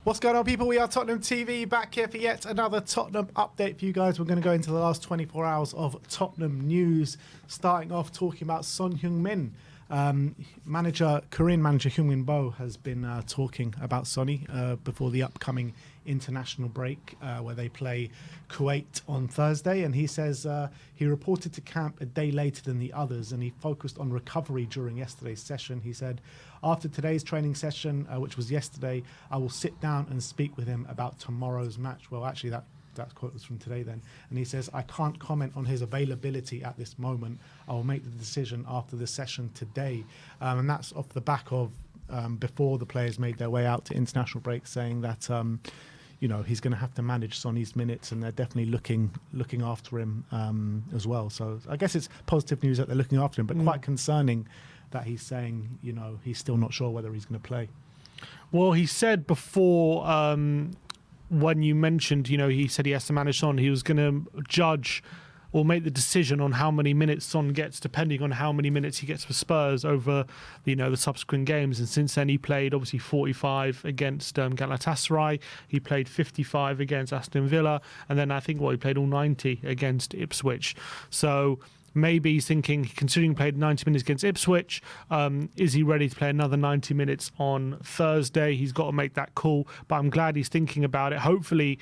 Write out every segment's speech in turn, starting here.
What's going on, people? We are Tottenham TV, back here for yet another Tottenham update for you guys. We're going to go into the last 24 hours of Tottenham news, starting off talking about Son Heung-min. Korean manager Heung-min has been talking about Sonny before the upcoming international break where they play Kuwait on Thursday, and he says he reported to camp a day later than the others, and he focused on recovery during yesterday's session. He said, after today's training session, which was yesterday, I will sit down and speak with him about tomorrow's match. Well, actually, that quote was from today then. And he says, I can't comment on his availability at this moment. I will make the decision after the session today. And that's off the back of before the players made their way out to international break, saying that he's going to have to manage Sonny's minutes, and they're definitely looking after him as well. So I guess it's positive news that they're looking after him, but quite concerning that he's saying, he's still not sure whether he's going to play. Well, he said before, when you mentioned, he said he has to manage Son, he was going to judge or make the decision on how many minutes Son gets, depending on how many minutes he gets for Spurs over, the subsequent games. And since then, he played obviously 45 against Galatasaray. He played 55 against Aston Villa, and then I think he played all 90 against Ipswich. So maybe he's thinking, considering he played 90 minutes against Ipswich, is he ready to play another 90 minutes on Thursday? He's got to make that call, but I'm glad he's thinking about it. Hopefully,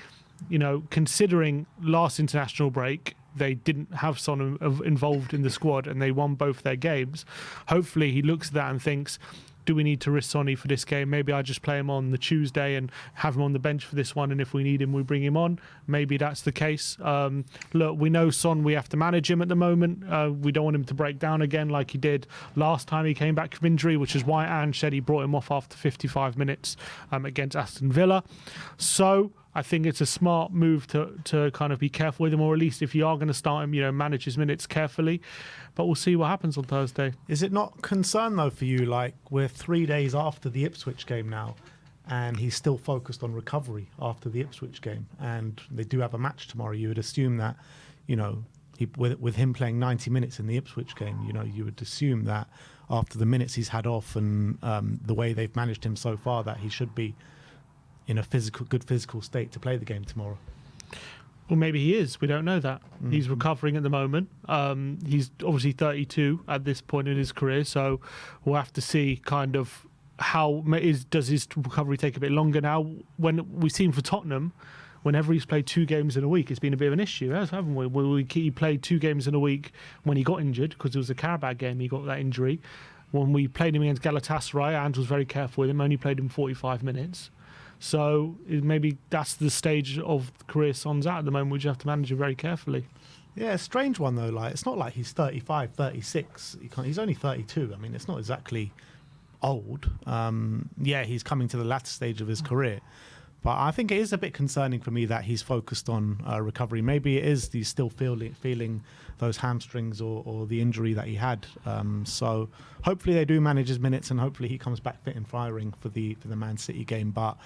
considering last international break, they didn't have Son involved in the squad and they won both their games. Hopefully he looks at that and thinks, do we need to risk Sonny for this game? Maybe I just play him on the Tuesday and have him on the bench for this one, and if we need him, we bring him on. Maybe that's the case. Look, we know Son, we have to manage him at the moment. We don't want him to break down again like he did last time he came back from injury, which is why Ange said he brought him off after 55 minutes against Aston Villa. So I think it's a smart move to kind of be careful with him, or at least if you are going to start him, manage his minutes carefully. But we'll see what happens on Thursday. Is it not concern, though, for you, like we're 3 days after the Ipswich game now, and he's still focused on recovery after the Ipswich game, and they do have a match tomorrow? You would assume that, with him playing 90 minutes in the Ipswich game, you would assume that after the minutes he's had off and the way they've managed him so far, that he should be in a good physical state to play the game tomorrow. Well, maybe he is. We don't know that. He's recovering at the moment. He's obviously 32 at this point in his career, so we'll have to see kind of does his recovery take a bit longer now? When we've seen for Tottenham, whenever he's played 2 games in a week, it's been a bit of an issue, haven't we? He played 2 games in a week when he got injured, because it was a Carabao game he got that injury. When we played him against Galatasaray, Ange was very careful with him, only played him 45 minutes. So maybe that's the stage of career Son's at the moment, which you have to manage it very carefully. Yeah, a strange one though. Like, it's not like he's 35, 36. He's only 32. I mean, it's not exactly old. He's coming to the latter stage of his career. But I think it is a bit concerning for me that he's focused on recovery. Maybe it is he's still feeling those hamstrings or the injury that he had. So hopefully they do manage his minutes, and hopefully he comes back fit and firing for the Man City game. But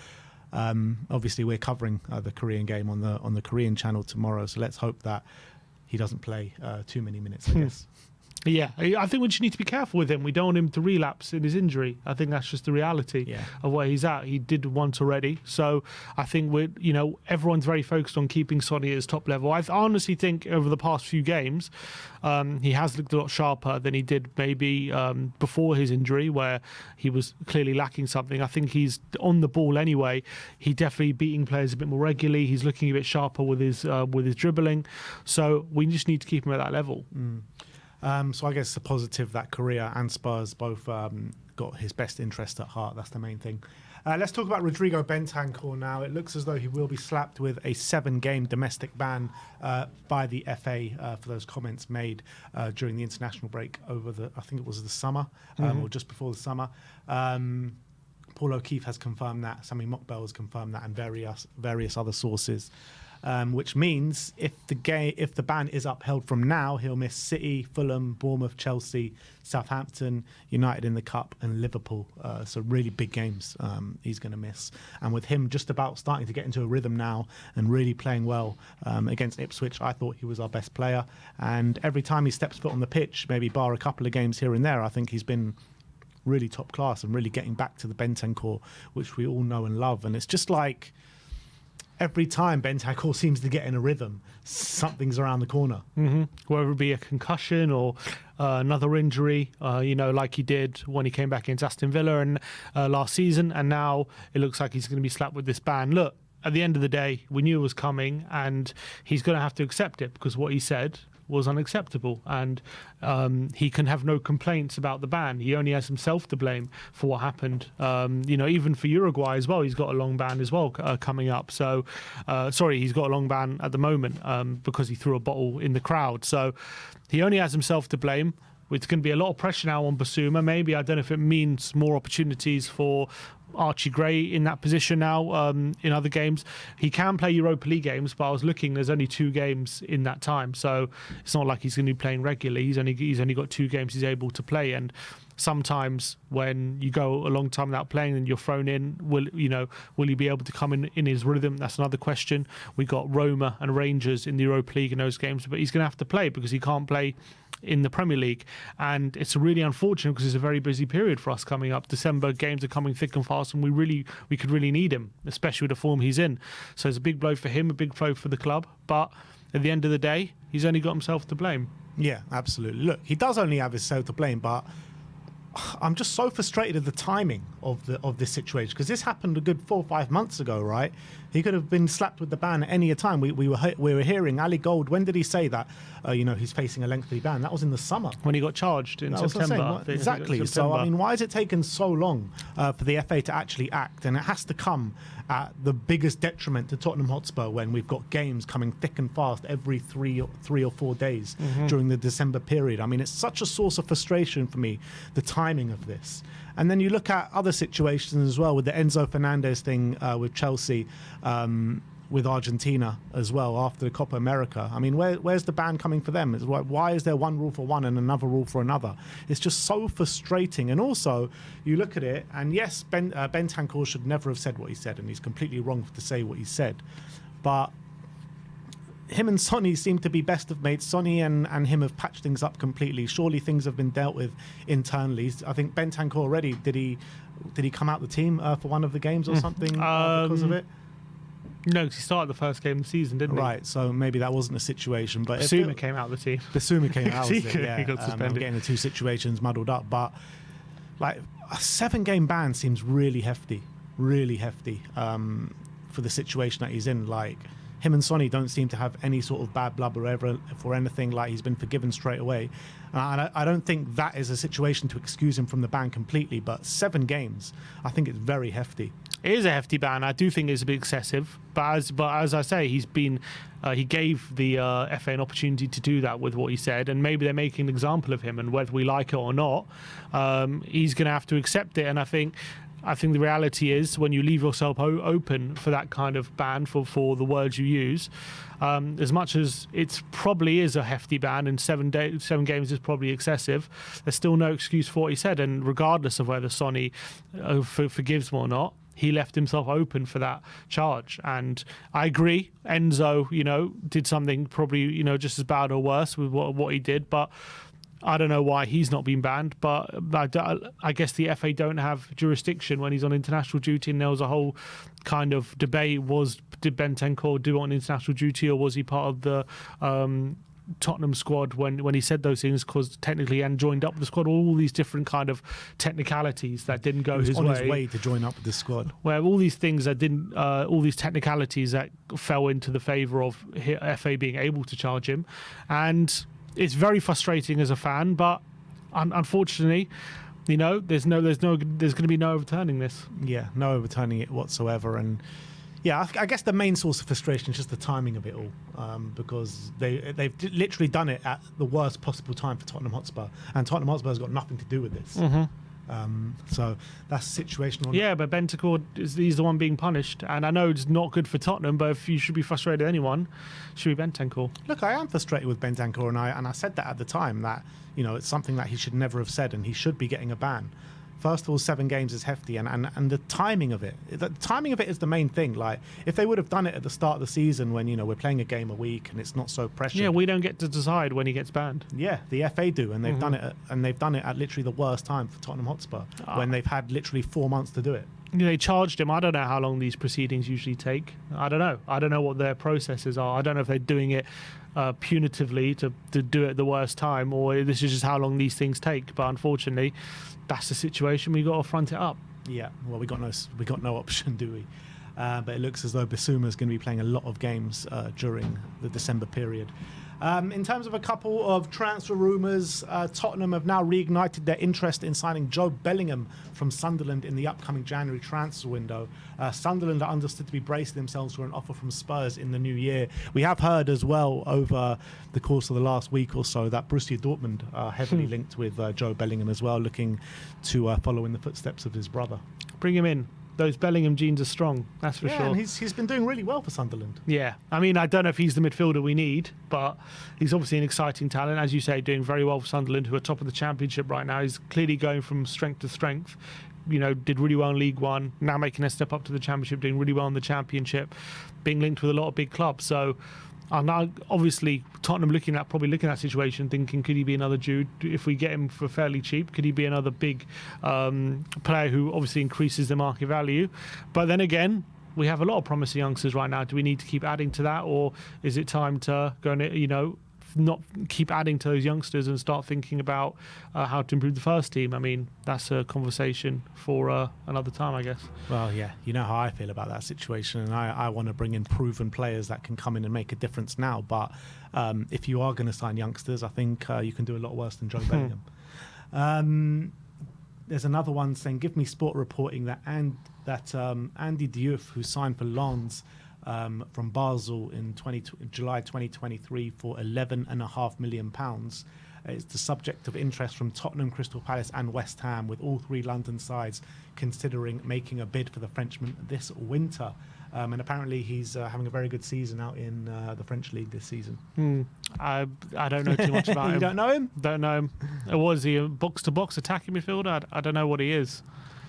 obviously we're covering the Korean game on the Korean channel tomorrow. So let's hope that he doesn't play too many minutes, I guess. Yeah, I think we just need to be careful with him. We don't want him to relapse in his injury. I think that's just the reality of where he's at. He did once already. So I think everyone's very focused on keeping Sonny at his top level. I honestly think over the past few games, he has looked a lot sharper than he did maybe before his injury, where he was clearly lacking something. I think he's on the ball anyway. He definitely beating players a bit more regularly. He's looking a bit sharper with his dribbling. So we just need to keep him at that level. So I guess it's a positive that Korea and Spurs both got his best interest at heart. That's the main thing. Let's talk about Rodrigo Bentancur now. It looks as though he will be slapped with a 7-game domestic ban by the FA for those comments made during the international break over I think it was the summer, or just before the summer. Paul O'Keefe has confirmed that, Sami Mokbel has confirmed that, and various other sources. Which means if the ban is upheld from now, he'll miss City, Fulham, Bournemouth, Chelsea, Southampton, United in the Cup, and Liverpool. So really big games he's going to miss. And with him just about starting to get into a rhythm now and really playing well against Ipswich, I thought he was our best player. And every time he steps foot on the pitch, maybe bar a couple of games here and there, I think he's been really top class and really getting back to the Bentancur, which we all know and love. And it's just like every time Bentancur seems to get in a rhythm, something's around the corner. Whether it be a concussion or another injury, like he did when he came back into Aston Villa and last season, and now it looks like he's going to be slapped with this ban. Look, at the end of the day, we knew it was coming, and he's going to have to accept it because what he said was unacceptable, and he can have no complaints about the ban. He only has himself to blame for what happened. Even for Uruguay as well, he's got a long ban as well coming up. So, he's got a long ban at the moment because he threw a bottle in the crowd. So he only has himself to blame. It's going to be a lot of pressure now on Basuma. Maybe, I don't know if it means more opportunities for Archie Gray in that position now in other games. He can play Europa League games, but I was looking, there's only 2 games in that time, so it's not like he's going to be playing regularly. He's only got 2 games he's able to play, and sometimes when you go a long time without playing and you're thrown in, will he be able to come in his rhythm? That's another question. We got Roma and Rangers in the Europa League in those games, but he's going to have to play because he can't play in the Premier League, and it's really unfortunate because it's a very busy period for us coming up. December games are coming thick and fast, and we could really need him, especially with the form he's in. So it's a big blow for him, a big blow for the club, but at the end of the day, he's only got himself to blame. Yeah, absolutely. Look, he does only have himself to blame, but I'm just so frustrated at the timing of this situation, because this happened a good 4 or 5 months ago, right? He could have been slapped with the ban at any time. We were hearing Ali Gold. When did he say that? He's facing a lengthy ban. That was in the summer when he got charged in September. Exactly. So I mean, why has it taken so long for the FA to actually act? And it has to come at the biggest detriment to Tottenham Hotspur when we've got games coming thick and fast every 3 or 4 days during the December period. I mean, it's such a source of frustration for me, the timing of this. And then you look at other situations as well, with the Enzo Fernandez thing with Chelsea, with Argentina as well after the Copa America. I mean, where's the ban coming for them? Why is there one rule for one and another rule for another? It's just so frustrating. And also, you look at it, and yes, Bentancur should never have said what he said, and he's completely wrong to say what he said. But him and Sonny seem to be best of mates. Sonny and him have patched things up completely. Surely things have been dealt with internally. I think Bentancur already, did he come out the team for one of the games or something because of it? No, because he started the first game of the season, didn't he? Right, so maybe that wasn't a situation. But Basuma came out of the team. Basuma came out of the team, yeah. He got suspended. I'm getting the 2 situations muddled up. But like a 7-game ban seems really hefty for the situation that he's in. Like, him and Sonny don't seem to have any sort of bad blood or ever for anything. Like, he's been forgiven straight away. And I don't think that is a situation to excuse him from the ban completely. But 7 games, I think it's very hefty. It is a hefty ban. I do think it's a bit excessive. But as I say, he gave the FA an opportunity to do that with what he said, and maybe they're making an example of him. And whether we like it or not, he's going to have to accept it. And I think the reality is, when you leave yourself open for that kind of ban, for the words you use, as much as it probably is a hefty ban and 7 games is probably excessive, there's still no excuse for what he said. And regardless of whether Sonny forgives him or not, he left himself open for that charge. And I agree, Enzo, did something probably, just as bad or worse with what he did, but I don't know why he's not been banned, but I guess the FA don't have jurisdiction when he's on international duty, and there was a whole kind of debate, did Bentancur do it on international duty, or was he part of the Tottenham squad when he said those things, because technically he hadn't joined up with the squad, all these different kind of technicalities that didn't go his way. He was on his way to join up with the squad. Where all these things that didn't, all these technicalities that fell into the favour of FA being able to charge him. And it's very frustrating as a fan, but unfortunately, there's going to be no overturning this. Yeah, no overturning it whatsoever. And yeah, I guess the main source of frustration is just the timing of it all, because they've literally done it at the worst possible time for Tottenham Hotspur, and Tottenham Hotspur has got nothing to do with this. So that's the situation. Yeah, but Bentancur, he's the one being punished, and I know it's not good for Tottenham, but if you should be frustrated with anyone, it should be Bentancur. Look, I am frustrated with Bentancur, and I said that at the time, that it's something that he should never have said, and he should be getting a ban First of all, 7 games is hefty, and the timing of it. The timing of it is the main thing. Like, if they would have done it at the start of the season when, we're playing a game a week and it's not so pressured. Yeah, we don't get to decide when he gets banned. Yeah, the FA do, and they've done it, at literally the worst time for Tottenham Hotspur, when they've had literally 4 months to do it. They charged him. I don't know how long these proceedings usually take. I don't know. I don't know what their processes are. I don't know if they're doing it punitively to do it at the worst time, or this is just how long these things take. But unfortunately, that's the situation. We've got to front it up. Yeah, well, we got no option, do we? But it looks as though Bissouma is going to be playing a lot of games during the December period. In terms of a couple of transfer rumours, Tottenham have now reignited their interest in signing Joe Bellingham from Sunderland in the upcoming January transfer window. Sunderland are understood to be bracing themselves for an offer from Spurs in the new year. We have heard as well over the course of the last week or so that Borussia Dortmund are heavily linked with Joe Bellingham as well, looking to follow in the footsteps of his brother. Bring him in. Those Bellingham genes are strong, that's for sure. And he's been doing really well for Sunderland. Yeah, I mean, I don't know if he's the midfielder we need, but he's obviously an exciting talent, as you say, doing very well for Sunderland, who are top of the Championship right now. He's clearly going from strength to strength. Did really well in League One, now making a step up to the Championship, doing really well in the Championship, being linked with a lot of big clubs. So, now obviously Tottenham probably looking at that situation, thinking, could he be another Jude? If we get him for fairly cheap, could he be another big player who obviously increases the market value? But then again, we have a lot of promising youngsters right now. Do we need to keep adding to that, or is it time to go and not keep adding to those youngsters and start thinking about how to improve the first team? I mean, that's a conversation for another time, I guess. Well, yeah, you know how I feel about that situation, and I want to bring in proven players that can come in and make a difference now. But if you are going to sign youngsters, I think you can do a lot worse than Joe Bellingham. There's another one saying, give me sport reporting that Andy Diouf, who signed for Lens, from Basel in July 2023 for £11.5 million. It's the subject of interest from Tottenham, Crystal Palace and West Ham, with all 3 London sides considering making a bid for the Frenchman this winter. And apparently he's having a very good season out in the French league this season. I don't know too much about him. You don't know him? Don't know him. Was he a box-to-box attacking midfielder? I don't know what he is.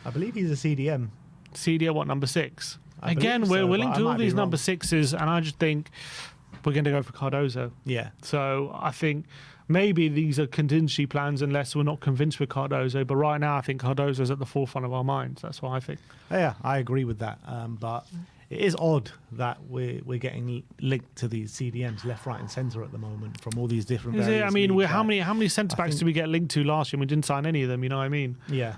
I believe he's a CDM. CDM, what, number 6? Again, we're linked to all these wrong. number 6s, and I just think we're going to go for Cardozo. Yeah. So I think maybe these are contingency plans unless we're not convinced with Cardozo. But right now, I think Cardozo's at the forefront of our minds. That's what I think. Yeah, I agree with that. But it is odd that we're getting linked to these CDMs left, right, and centre at the moment from all these different. Is it? I mean, leagues. how many centre backs did we get linked to last year? We didn't sign any of them. You know what I mean? Yeah,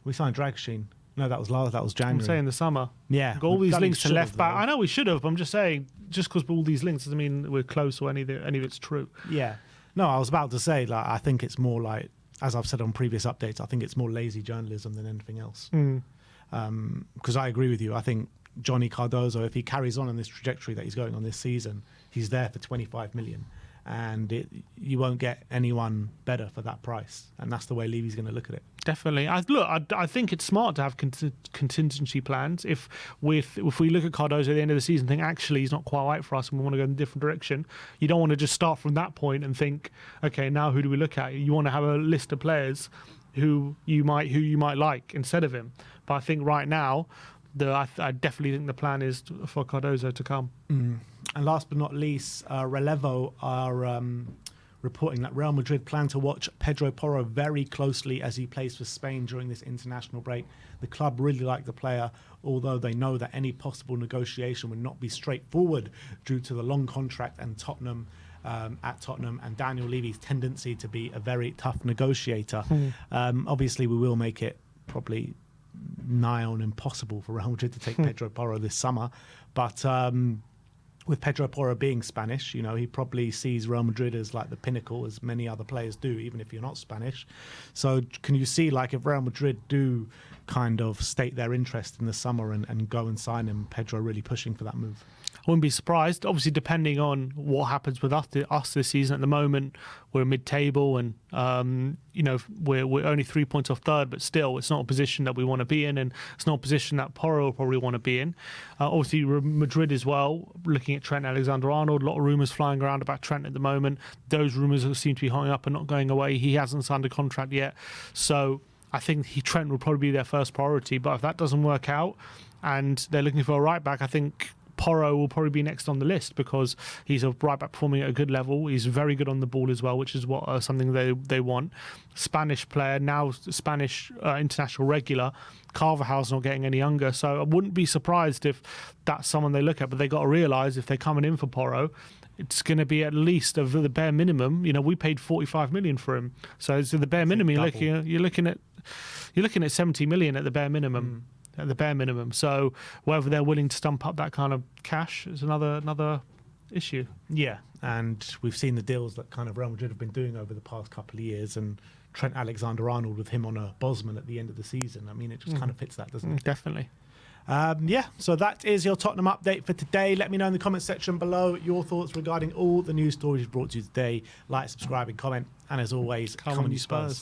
we signed Dragoshin. No, that was January. I'm saying the summer. Yeah, got all these links to left back. I know we should have, but I'm just saying, just because all these links doesn't mean we're close or any of it's true. Yeah. No, I was about to say, I think it's more like, as I've said on previous updates, I think it's more lazy journalism than anything else. Because I agree with you. I think Johnny Cardozo, if he carries on this trajectory that he's going on this season, he's there for 25 million. And you won't get anyone better for that price. And that's the way Levy's going to look at it. Definitely. I think it's smart to have contingency plans. If we look at Cardozo at the end of the season and think, actually, he's not quite right for us and we want to go in a different direction, you don't want to just start from that point and think, okay, now who do we look at? You want to have a list of players who you might like instead of him. But I think right now, I definitely think the plan is for Cardozo to come. And last but not least, Relevo are reporting that Real Madrid plan to watch Pedro Porro very closely as he plays for Spain during this international break. The club really like the player, although they know that any possible negotiation would not be straightforward due to the long contract and Tottenham and Daniel Levy's tendency to be a very tough negotiator. Obviously, we will make it probably nigh on impossible for Real Madrid to take Pedro Porro this summer, but with Pedro Porro being Spanish, he probably sees Real Madrid as like the pinnacle, as many other players do, even if you're not Spanish. So can you see, like, if Real Madrid do kind of state their interest in the summer and go and sign him, Pedro really pushing for that move? I wouldn't be surprised. Obviously, depending on what happens with us this season. At the moment, we're mid-table, and we're only 3 points off third. But still, it's not a position that we want to be in, and it's not a position that Porro will probably want to be in. Obviously, Madrid as well. Looking at Trent Alexander-Arnold, a lot of rumours flying around about Trent at the moment. Those rumours seem to be hung up and not going away. He hasn't signed a contract yet, so I think Trent will probably be their first priority. But if that doesn't work out and they're looking for a right back, I think Porro will probably be next on the list because he's a right back performing at a good level. He's very good on the ball as well, which is what something they want. Spanish player, now Spanish international regular. Carvajal's not getting any younger, so I wouldn't be surprised if that's someone they look at. But they got to realise if they're coming in for Porro, it's going to be at least of the bare minimum. You know, we paid 45 million for him, so it's the bare minimum. You're looking at 70 million at the bare minimum. At the bare minimum. So whether they're willing to stump up that kind of cash is another issue. Yeah, and we've seen the deals that kind of Real Madrid have been doing over the past couple of years, and Trent Alexander-Arnold with him on a Bosman at the end of the season. I mean, it just kind of fits that, doesn't it? Definitely. So that is your Tottenham update for today. Let me know in the comment section below your thoughts regarding all the news stories brought to you today. Like, subscribe and comment. And as always, come on you Spurs.